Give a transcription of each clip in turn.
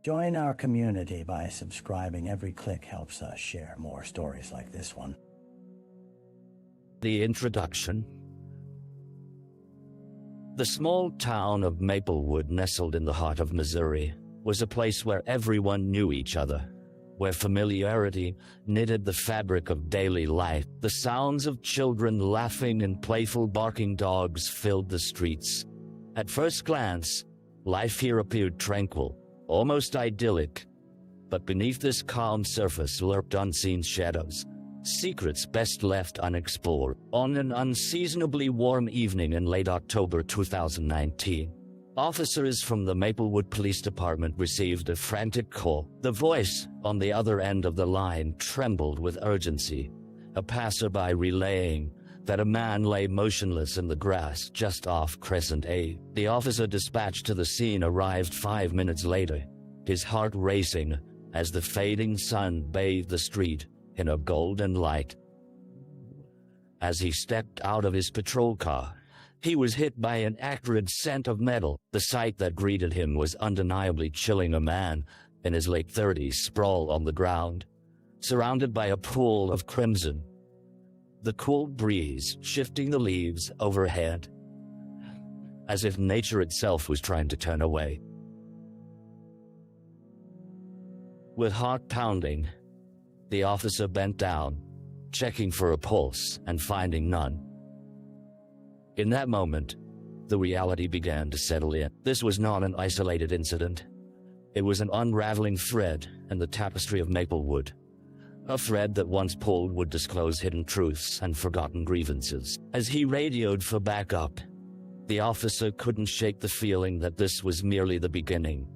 Join our community by subscribing. Every click helps us share more stories like this one. The introduction. The small town of Maplewood, nestled in the heart of Missouri, was a place where everyone knew each other, where familiarity knitted the fabric of daily life. The sounds of children laughing and playful barking dogs filled the streets. At first glance, life here appeared tranquil, almost idyllic. But beneath this calm surface lurked unseen shadows, secrets best left unexplored. On an unseasonably warm evening in late October 2019, officers from the Maplewood Police Department received a frantic call. The voice on the other end of the line trembled with urgency, a passerby relaying that a man lay motionless in the grass just off Crescent A. The officer dispatched to the scene arrived 5 minutes later, his heart racing as the fading sun bathed the street in a golden light. As he stepped out of his patrol car, he was hit by an acrid scent of metal. The sight that greeted him was undeniably chilling. A man in his late 30s sprawled on the ground, surrounded by a pool of crimson, the cool breeze shifting the leaves overhead, as if nature itself was trying to turn away. With heart pounding, the officer bent down, checking for a pulse and finding none. In that moment, the reality began to settle in. This was not an isolated incident. It was an unraveling thread in the tapestry of Maplewood. A thread that once pulled would disclose hidden truths and forgotten grievances. As he radioed for backup, the officer couldn't shake the feeling that this was merely the beginning.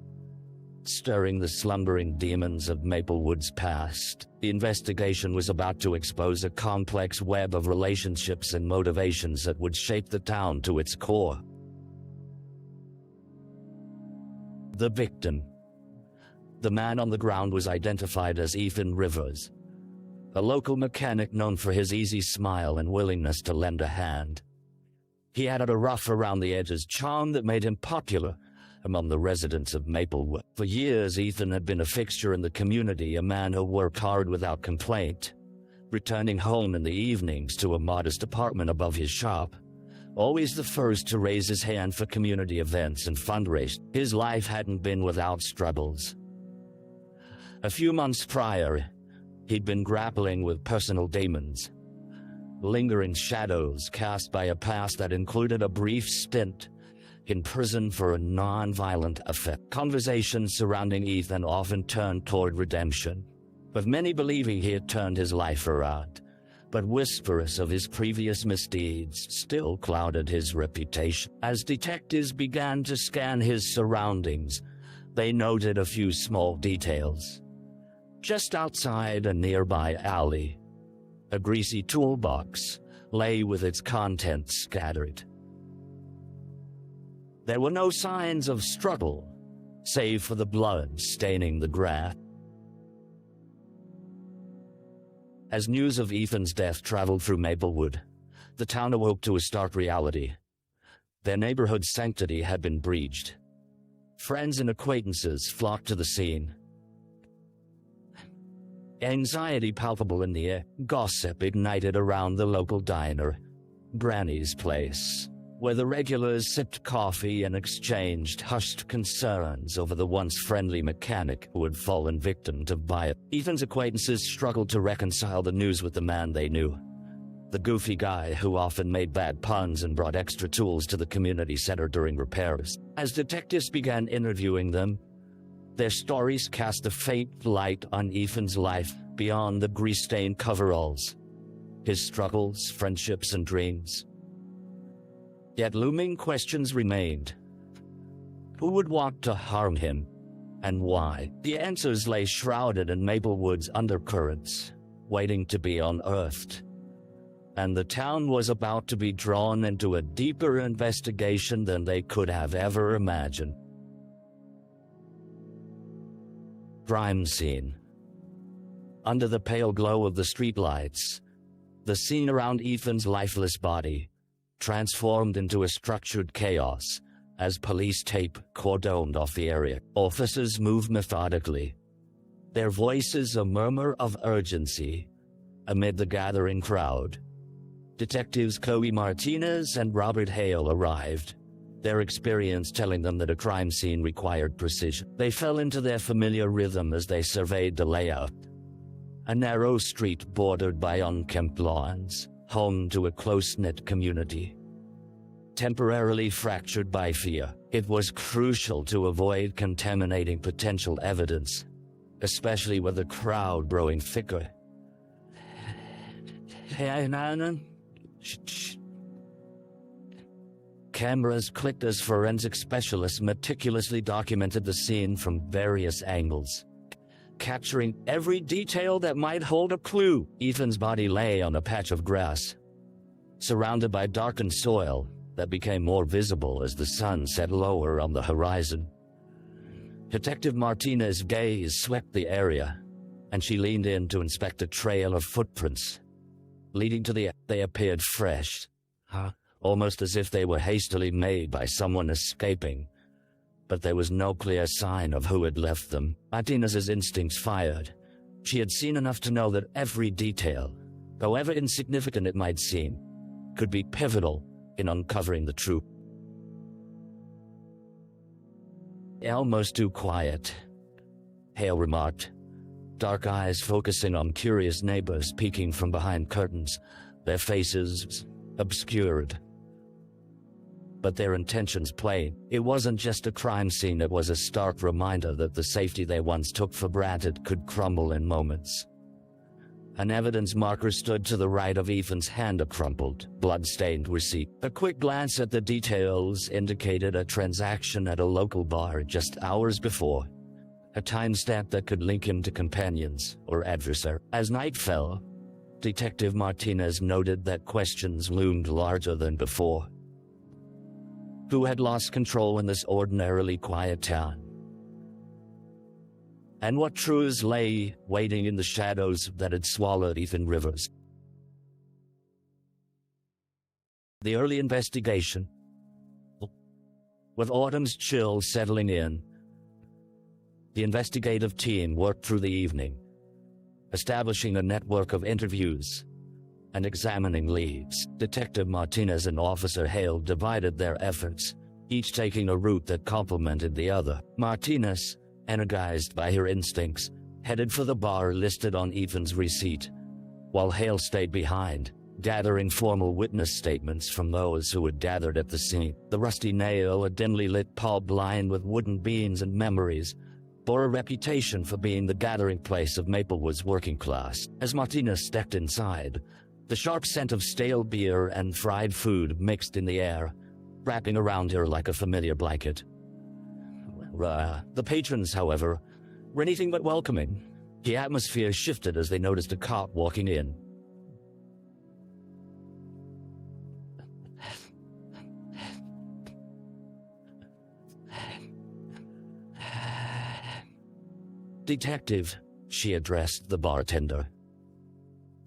Stirring the slumbering demons of Maplewood's past, the investigation was about to expose a complex web of relationships and motivations that would shape the town to its core. The victim. The man on the ground was identified as Ethan Rivers, a local mechanic known for his easy smile and willingness to lend a hand. He had a rough around the edges charm that made him popular among the residents of Maplewood. For years, Ethan had been a fixture in the community, a man who worked hard without complaint, returning home in the evenings to a modest apartment above his shop, always the first to raise his hand for community events and fundraise. His life hadn't been without struggles. A few months prior, he'd been grappling with personal demons, lingering shadows cast by a past that included a brief stint in prison for a non-violent affair. Conversations surrounding Ethan often turned toward redemption, with many believing he had turned his life around. But whispers of his previous misdeeds still clouded his reputation. As detectives began to scan his surroundings, they noted a few small details. Just outside a nearby alley, a greasy toolbox lay with its contents scattered. There were no signs of struggle, save for the blood staining the grass. As news of Ethan's death traveled through Maplewood, the town awoke to a stark reality. Their neighborhood's sanctity had been breached. Friends and acquaintances flocked to the scene. Anxiety palpable in the air, gossip ignited around the local diner, Granny's Place, where the regulars sipped coffee and exchanged hushed concerns over the once friendly mechanic who had fallen victim to violence. Ethan's acquaintances struggled to reconcile the news with the man they knew, the goofy guy who often made bad puns and brought extra tools to the community center during repairs. As detectives began interviewing them, their stories cast a faint light on Ethan's life beyond the grease-stained coveralls, his struggles, friendships, and dreams. Yet looming questions remained. Who would want to harm him, and why? The answers lay shrouded in Maplewood's undercurrents, waiting to be unearthed. And the town was about to be drawn into a deeper investigation than they could have ever imagined. Crime scene. Under the pale glow of the streetlights, the scene around Ethan's lifeless body transformed into a structured chaos As police tape cordoned off the area, officers moved methodically, their voices a murmur of urgency amid the gathering crowd. Detectives Chloe Martinez and Robert Hale arrived, their experience telling them that a crime scene required precision. They fell into their familiar rhythm as they surveyed the layout. A narrow street bordered by unkempt lawns, home to a close-knit community. Temporarily fractured by fear, it was crucial to avoid contaminating potential evidence, especially with the crowd growing thicker. Cameras clicked as forensic specialists meticulously documented the scene from various angles, capturing every detail that might hold a clue. Ethan's body lay on a patch of grass, surrounded by darkened soil that became more visible as the sun set lower on the horizon. Detective Martinez's gaze swept the area, and she leaned in to inspect a trail of footprints leading to they appeared fresh, almost as if they were hastily made by someone escaping, but there was no clear sign of who had left them. Martinez's instincts fired. She had seen enough to know that every detail, however insignificant it might seem, could be pivotal in uncovering the truth. Almost too quiet, Hale remarked, dark eyes focusing on curious neighbors peeking from behind curtains, their faces obscured, but their intentions plain. It wasn't just a crime scene, it was a stark reminder that the safety they once took for granted could crumble in moments. An evidence marker stood to the right of Ethan's hand, a crumpled, blood-stained receipt. A quick glance at the details indicated a transaction at a local bar just hours before, a timestamp that could link him to companions or adversary. As night fell, Detective Martinez noted that questions loomed larger than before. Who had lost control in this ordinarily quiet town? And what truths lay waiting in the shadows that had swallowed Ethan Rivers? The early investigation. With autumn's chill settling in, the investigative team worked through the evening, establishing a network of interviews and examining leads. Detective Martinez and Officer Hale divided their efforts, each taking a route that complemented the other. Martinez, energized by her instincts, headed for the bar listed on Ethan's receipt, while Hale stayed behind, gathering formal witness statements from those who had gathered at the scene. The rusty nail, a dimly lit pub lined with wooden beams and memories, bore a reputation for being the gathering place of Maplewood's working class. As Martinez stepped inside, the sharp scent of stale beer and fried food mixed in the air, wrapping around her like a familiar blanket. The patrons, however, were anything but welcoming. The atmosphere shifted as they noticed a cop walking in. Detective, she addressed the bartender.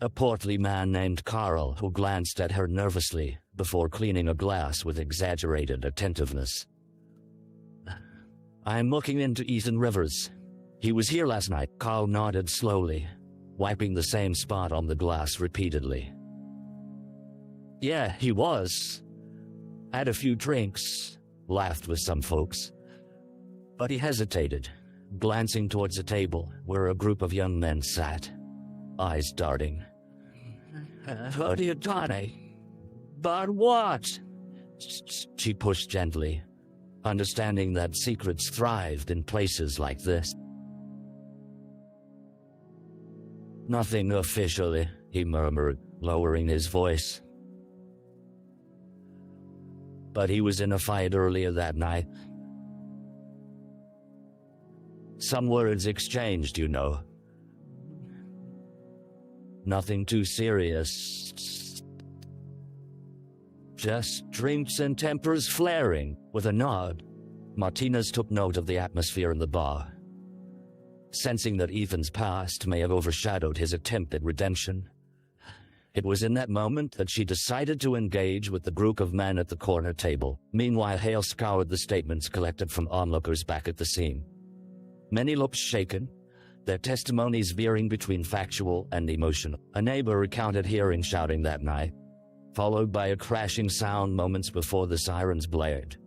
A portly man named Carl who glanced at her nervously before cleaning a glass with exaggerated attentiveness. I'm looking into Ethan Rivers. He was here last night. Carl nodded slowly, wiping the same spot on the glass repeatedly. Yeah, he was. Had a few drinks, laughed with some folks. But he hesitated, glancing towards a table where a group of young men sat, eyes darting. What are you, Johnny? But what? She pushed gently, understanding that secrets thrived in places like this. Nothing officially, he murmured, lowering his voice. But he was in a fight earlier that night. Some words exchanged, you know. Nothing too serious. Just drinks and tempers flaring. With a nod, Martinez took note of the atmosphere in the bar, sensing that Ethan's past may have overshadowed his attempt at redemption. It was in that moment that she decided to engage with the group of men at the corner table. Meanwhile, Hale scoured the statements collected from onlookers back at the scene. Many looked shaken, their testimonies veering between factual and emotional. A neighbor recounted hearing shouting that night, followed by a crashing sound moments before the sirens blared.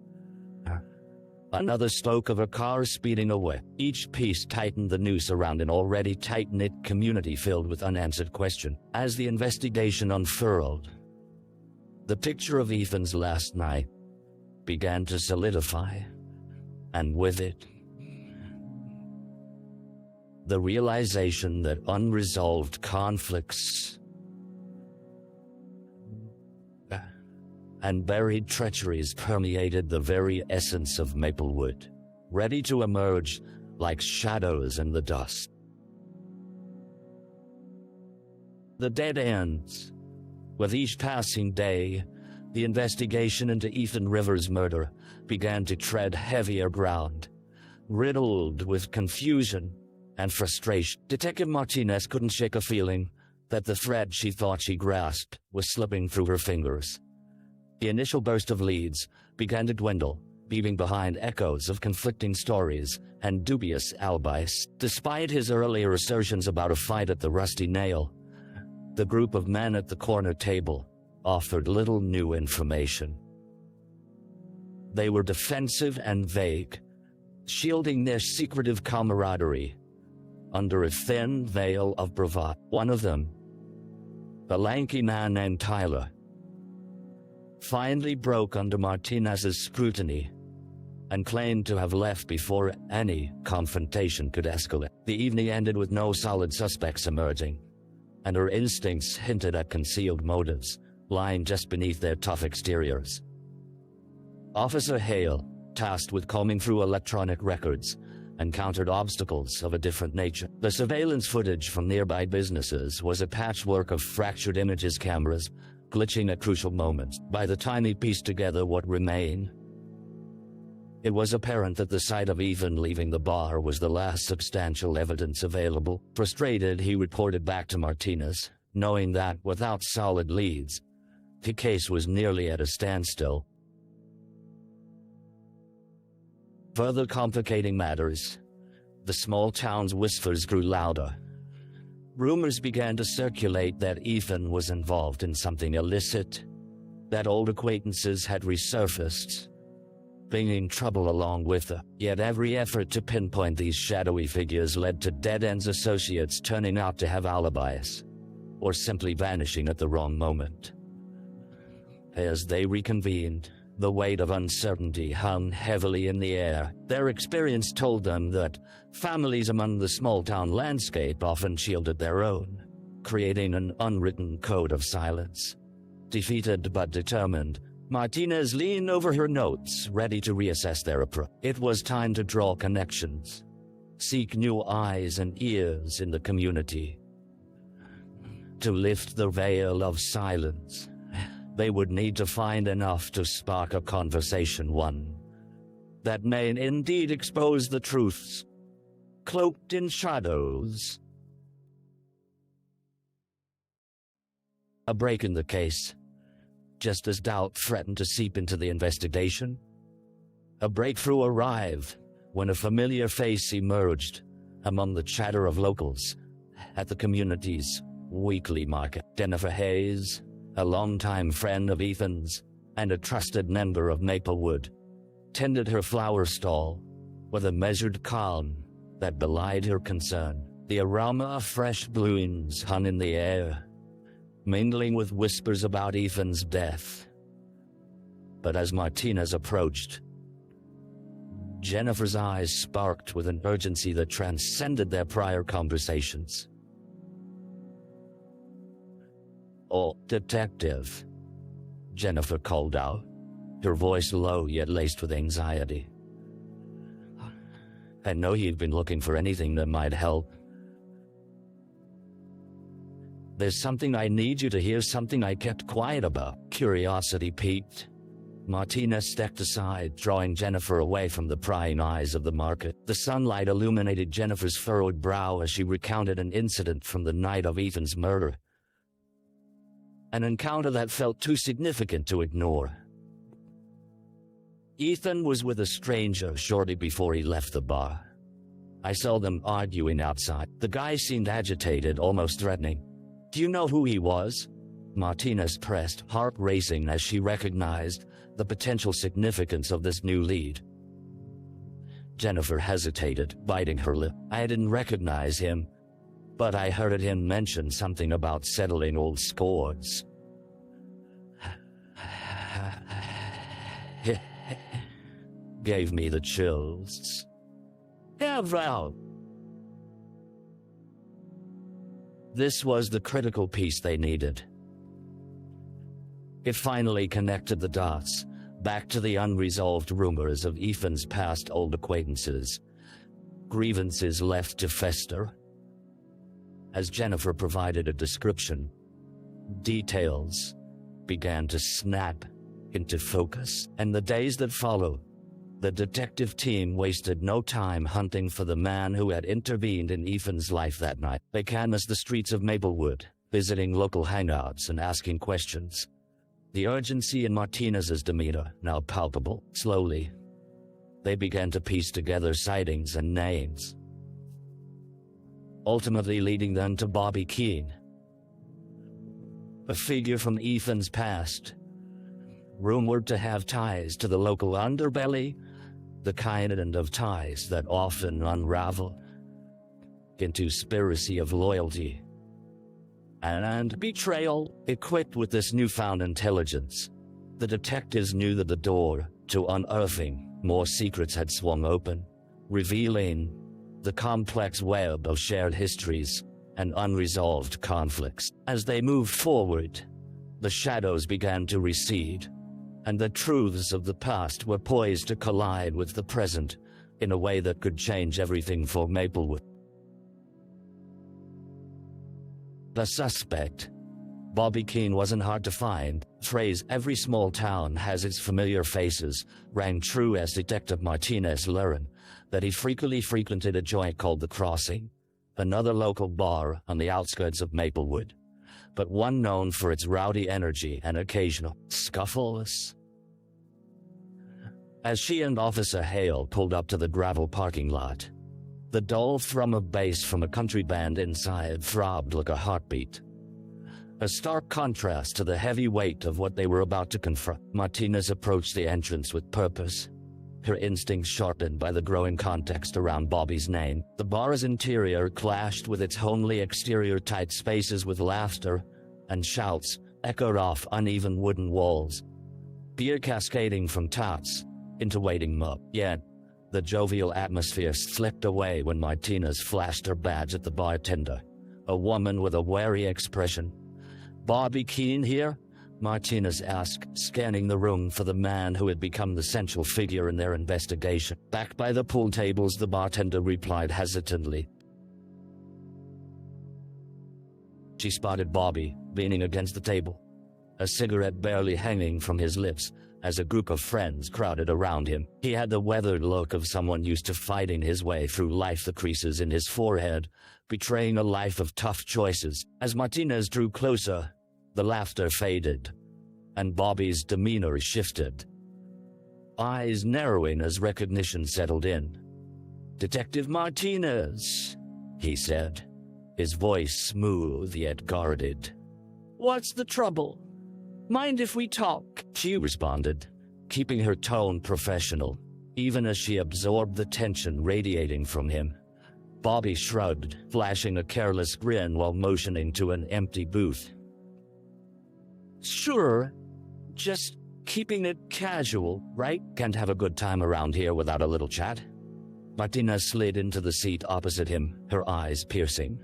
Another spoke of a car speeding away. Each piece tightened the noose around an already tight-knit community filled with unanswered questions. As the investigation unfurled, the picture of Ethan's last night began to solidify, and with it, the realization that unresolved conflicts and buried treacheries permeated the very essence of Maplewood, ready to emerge like shadows in the dust. The dead ends. With each passing day, the investigation into Ethan Rivers' murder began to tread heavier ground, riddled with confusion and frustration. Detective Martinez couldn't shake a feeling that the thread she thought she grasped was slipping through her fingers. The initial burst of leads began to dwindle, leaving behind echoes of conflicting stories and dubious alibis. Despite his earlier assertions about a fight at the Rusty Nail, the group of men at the corner table offered little new information. They were defensive and vague, shielding their secretive camaraderie under a thin veil of bravado. One of them, a lanky man named Tyler, finally broke under Martinez's scrutiny and claimed to have left before any confrontation could escalate. The evening ended with no solid suspects emerging, and her instincts hinted at concealed motives lying just beneath their tough exteriors. Officer Hale, tasked with combing through electronic records, encountered obstacles of a different nature. The surveillance footage from nearby businesses was a patchwork of fractured images cameras, glitching at crucial moments. By the time he pieced together what remained, it was apparent that the sight of Ethan leaving the bar was the last substantial evidence available. Frustrated, he reported back to Martinez, knowing that, without solid leads, the case was nearly at a standstill. Further complicating matters, the small town's whispers grew louder. Rumors began to circulate that Ethan was involved in something illicit, that old acquaintances had resurfaced, bringing trouble along with her. Yet every effort to pinpoint these shadowy figures led to dead-ends associates turning out to have alibis, or simply vanishing at the wrong moment. As they reconvened, the weight of uncertainty hung heavily in the air. Their experience told them that families among the small-town landscape often shielded their own, creating an unwritten code of silence. Defeated but determined, Martinez leaned over her notes, ready to reassess their approach. It was time to draw connections, seek new eyes and ears in the community. To lift the veil of silence, they would need to find enough to spark a conversation, one that may indeed expose the truths cloaked in shadows. A break in the case, just as doubt threatened to seep into the investigation. A breakthrough arrived when a familiar face emerged among the chatter of locals at the community's weekly market. Jennifer Hayes, a longtime friend of Ethan's and a trusted member of Maplewood, tended her flower stall with a measured calm that belied her concern. The aroma of fresh blooms hung in the air, mingling with whispers about Ethan's death. But as Martinez approached, Jennifer's eyes sparked with an urgency that transcended their prior conversations. "Oh, Detective," Jennifer called out, her voice low yet laced with anxiety. "I know you've been looking for anything that might help. There's something I need you to hear, something I kept quiet about." Curiosity piqued, Martinez stepped aside, drawing Jennifer away from the prying eyes of the market. The sunlight illuminated Jennifer's furrowed brow as she recounted an incident from the night of Ethan's murder. an encounter that felt too significant to ignore. Ethan was with a stranger shortly before he left the bar. I saw them arguing outside. The guy seemed agitated, almost threatening. "Do you know who he was?" Martinez pressed, heart racing as she recognized the potential significance of this new lead. Jennifer hesitated, biting her lip. "I didn't recognize him, but I heard him mention something about settling old scores." Gave me the chills. Yeah, well. This was the critical piece they needed. It finally connected the dots, back to the unresolved rumors of Ethan's past old acquaintances, grievances left to fester. As Jennifer provided a description, details began to snap into focus, and the days that followed, the detective team wasted no time hunting for the man who had intervened in Ethan's life that night. They canvassed the streets of Maplewood, visiting local hangouts and asking questions. The urgency in Martinez's demeanor now palpable. Slowly, they began to piece together sightings and names, ultimately leading them to Bobby Keene, a figure from Ethan's past, rumored to have ties to the local underbelly, the kind of ties that often unravel into conspiracy of loyalty and betrayal. Equipped with this newfound intelligence, the detectives knew that the door to unearthing more secrets had swung open, revealing the complex web of shared histories and unresolved conflicts. As they moved forward, the shadows began to recede, and the truths of the past were poised to collide with the present in a way that could change everything for Maplewood. The suspect, Bobby Keene, wasn't hard to find. The phrase "every small town has its familiar faces" rang true as Detective Martinez learned that he frequently frequented a joint called The Crossing, another local bar on the outskirts of Maplewood, but one known for its rowdy energy and occasional scuffles. As she and Officer Hale pulled up to the gravel parking lot, the dull thrum of bass from a country band inside throbbed like a heartbeat, a stark contrast to the heavy weight of what they were about to confront. Martinez approached the entrance with purpose, her instincts sharpened by the growing context around Bobby's name. The bar's interior clashed with its homely exterior, tight spaces with laughter and shouts echoed off uneven wooden walls, beer cascading from tops into waiting mug. Yet, the jovial atmosphere slipped away when Martinez flashed her badge at the bartender, a woman with a wary expression. "Bobby Keene here?" Martinez asked, scanning the room for the man who had become the central figure in their investigation. Back by the pool tables, the bartender replied hesitantly. She spotted Bobby leaning against the table, a cigarette barely hanging from his lips, as a group of friends crowded around him. He had the weathered look of someone used to fighting his way through life, the creases in his forehead betraying a life of tough choices. As Martinez drew closer, the laughter faded, and Bobby's demeanor shifted, eyes narrowing as recognition settled in. "Detective Martinez," he said, his voice smooth yet guarded. "What's the trouble? Mind if we talk?" she responded, keeping her tone professional, even as she absorbed the tension radiating from him. Bobby shrugged, flashing a careless grin while motioning to an empty booth. "Sure, just keeping it casual, right? Can't have a good time around here without a little chat." Martinez slid into the seat opposite him, her eyes piercing.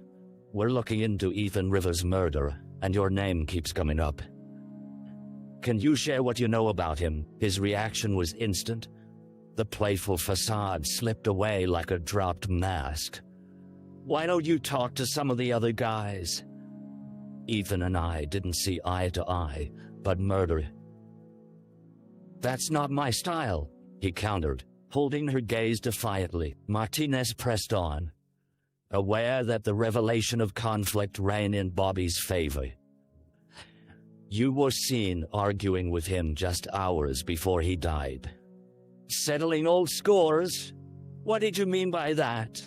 "We're looking into Ethan Rivers' murder, and your name keeps coming up. Can you share what you know about him?" His reaction was instant. The playful facade slipped away like a dropped mask. "Why don't you talk to some of the other guys?" Ethan and I didn't see eye to eye, but murder. "That's not my style," he countered, holding her gaze defiantly. Martinez pressed on, aware that the revelation of conflict ran in Bobby's favor. You were seen arguing with him just hours before he died. Settling old scores? What did you mean by that?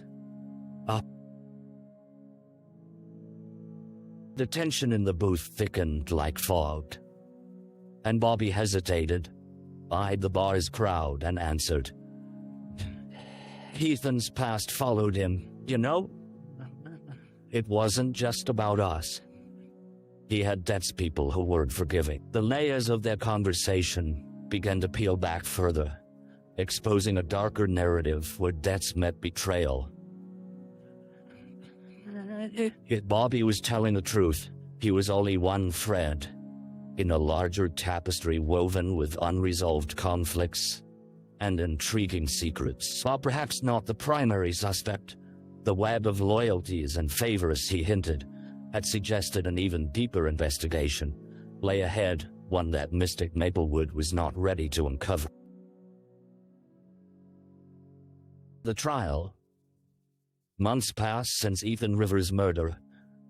The tension in the booth thickened like fog, and Bobby hesitated, eyed the bar's crowd, and answered. Ethan's past followed him, you know? It wasn't just about us. He had debts people who weren't forgiving. The layers of their conversation began to peel back further, exposing a darker narrative where debts met betrayal. Yet Bobby was telling the truth. He was only one thread in a larger tapestry woven with unresolved conflicts and intriguing secrets. While perhaps not the primary suspect, the web of loyalties and favors he hinted had suggested an even deeper investigation lay ahead, one that Mystic Maplewood was not ready to uncover. The trial. Months passed since Ethan Rivers' murder,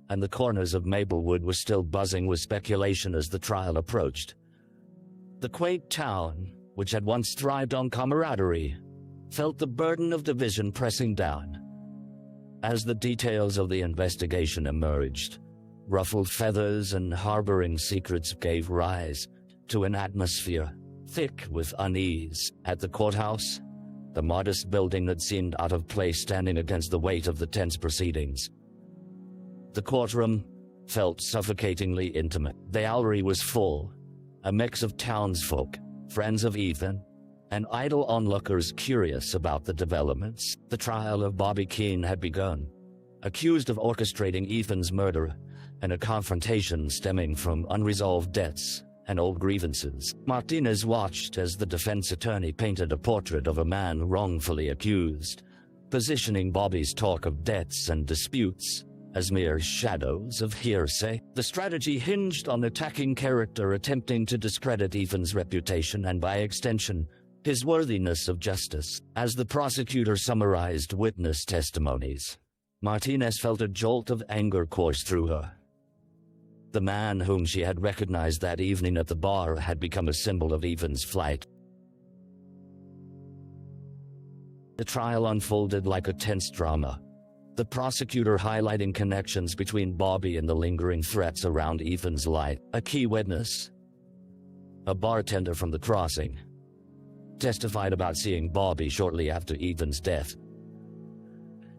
and the corners of Maplewood were still buzzing with speculation as the trial approached. The quaint town, which had once thrived on camaraderie, felt the burden of division pressing down. As the details of the investigation emerged, ruffled feathers and harboring secrets gave rise to an atmosphere thick with unease. At the courthouse, the modest building that seemed out of place standing against the weight of the tense proceedings. The courtroom felt suffocatingly intimate. The gallery was full, a mix of townsfolk, friends of Ethan, and idle onlookers curious about the developments. The trial of Bobby Keene had begun, accused of orchestrating Ethan's murder and a confrontation stemming from unresolved debts and old grievances. Martinez watched as the defense attorney painted a portrait of a man wrongfully accused, positioning Bobby's talk of debts and disputes as mere shadows of hearsay. The strategy hinged on attacking character, attempting to discredit Ethan's reputation and, by extension, his worthiness of justice. As the prosecutor summarized witness testimonies, Martinez felt a jolt of anger course through her. The man whom she had recognized that evening at the bar had become a symbol of Ethan's flight. The trial unfolded like a tense drama, the prosecutor highlighting connections between Bobby and the lingering threats around Ethan's life. A key witness, a bartender from the crossing, testified about seeing Bobby shortly after Ethan's death.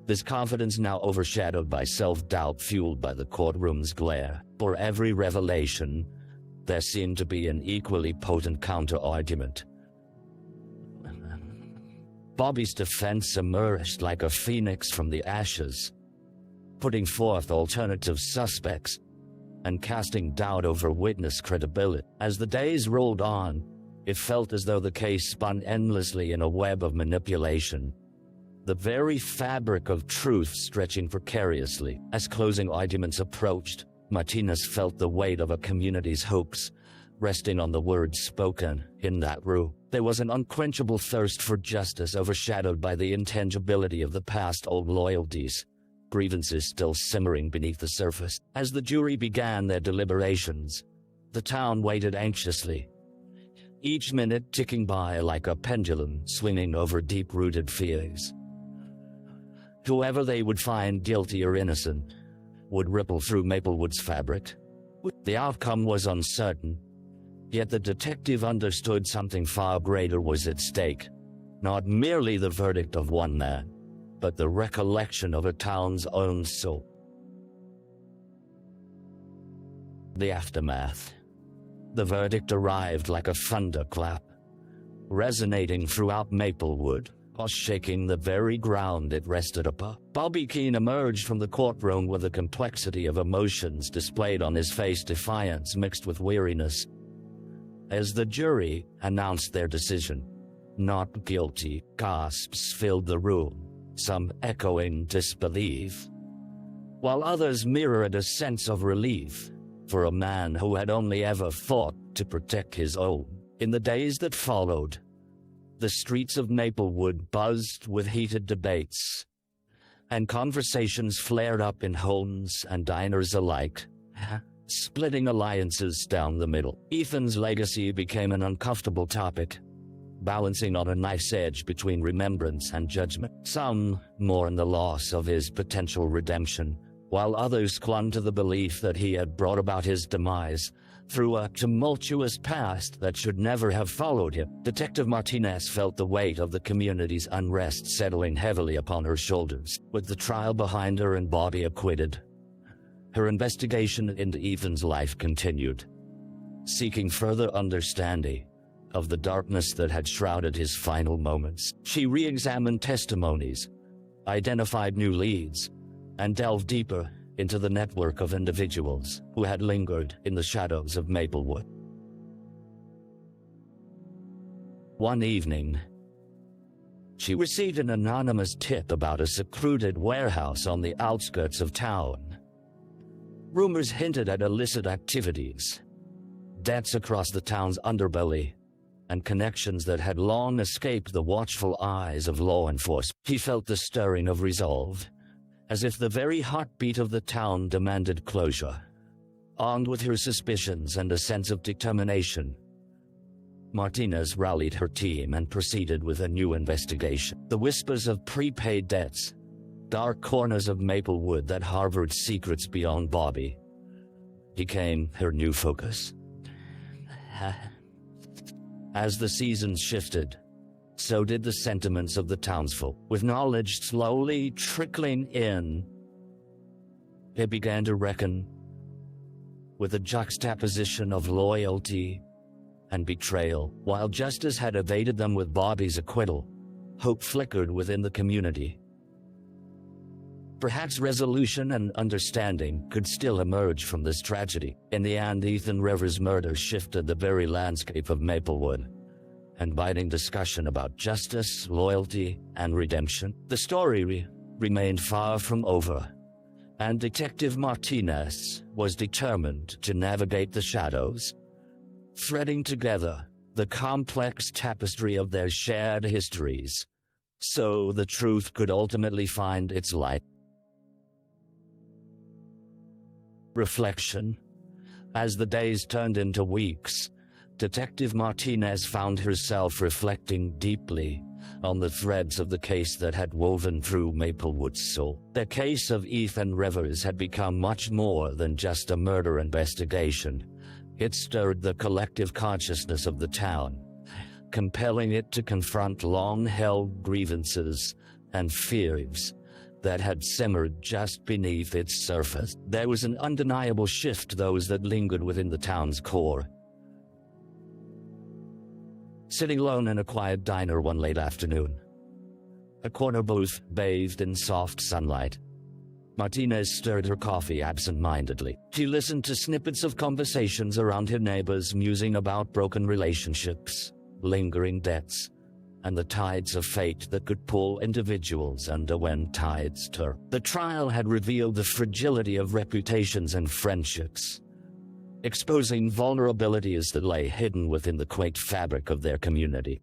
This confidence now overshadowed by self-doubt fueled by the courtroom's glare. For every revelation, there seemed to be an equally potent counter-argument. Bobby's defense emerged like a phoenix from the ashes, putting forth alternative suspects and casting doubt over witness credibility. As the days rolled on, it felt as though the case spun endlessly in a web of manipulation, the very fabric of truth stretching precariously. As closing arguments approached, Martinez felt the weight of a community's hopes resting on the words spoken in that room. There was an unquenchable thirst for justice overshadowed by the intangibility of the past old loyalties, grievances still simmering beneath the surface. As the jury began their deliberations, the town waited anxiously, each minute ticking by like a pendulum swinging over deep-rooted fears. Whoever they would find guilty or innocent would ripple through Maplewood's fabric. The outcome was uncertain, yet the detective understood something far greater was at stake. Not merely the verdict of one man, but the recollection of a town's own soul. The aftermath. The verdict arrived like a thunderclap, resonating throughout Maplewood, while shaking the very ground it rested upon. Bobby Keene emerged from the courtroom with a complexity of emotions displayed on his face, defiance mixed with weariness. As the jury announced their decision, "Not guilty," gasps filled the room, some echoing disbelief, while others mirrored a sense of relief for a man who had only ever fought to protect his own. In the days that followed, the streets of Maplewood buzzed with heated debates, and conversations flared up in homes and diners alike. splitting alliances down the middle. Ethan's legacy became an uncomfortable topic, balancing on a knife's edge between remembrance and judgment. Some mourned the loss of his potential redemption, while others clung to the belief that he had brought about his demise through a tumultuous past that should never have followed him. Detective Martinez felt the weight of the community's unrest settling heavily upon her shoulders. With the trial behind her and Bobby acquitted, her investigation into Ethan's life continued, seeking further understanding of the darkness that had shrouded his final moments. She re-examined testimonies, identified new leads, and delved deeper into the network of individuals who had lingered in the shadows of Maplewood. One evening, she received an anonymous tip about a secluded warehouse on the outskirts of town. Rumors hinted at illicit activities, debts across the town's underbelly, and connections that had long escaped the watchful eyes of law enforcement. He felt the stirring of resolve, as if the very heartbeat of the town demanded closure. Armed with her suspicions and a sense of determination, Martinez rallied her team and proceeded with a new investigation. The whispers of prepaid debts, dark corners of Maplewood that harbored secrets beyond Bobby, became her new focus. As the seasons shifted, so did the sentiments of the townsfolk. With knowledge slowly trickling in, they began to reckon with a juxtaposition of loyalty and betrayal. While justice had evaded them with Bobby's acquittal, hope flickered within the community. Perhaps resolution and understanding could still emerge from this tragedy. In the end, Ethan Rivers' murder shifted the very landscape of Maplewood, inviting discussion about justice, loyalty, and redemption. The story remained far from over, and Detective Martinez was determined to navigate the shadows, threading together the complex tapestry of their shared histories, so the truth could ultimately find its light. Reflection. As the days turned into weeks, Detective Martinez found herself reflecting deeply on the threads of the case that had woven through Maplewood's soul. The case of Ethan Rivers had become much more than just a murder investigation. It stirred the collective consciousness of the town, compelling it to confront long-held grievances and fears that had simmered just beneath its surface. There was an undeniable shift to those that lingered within the town's core. Sitting alone in a quiet diner one late afternoon, a corner booth bathed in soft sunlight, Martinez stirred her coffee absent-mindedly. She listened to snippets of conversations around her neighbors musing about broken relationships, lingering debts, and the tides of fate that could pull individuals under when tides turn. The trial had revealed the fragility of reputations and friendships, exposing vulnerabilities that lay hidden within the quaint fabric of their community.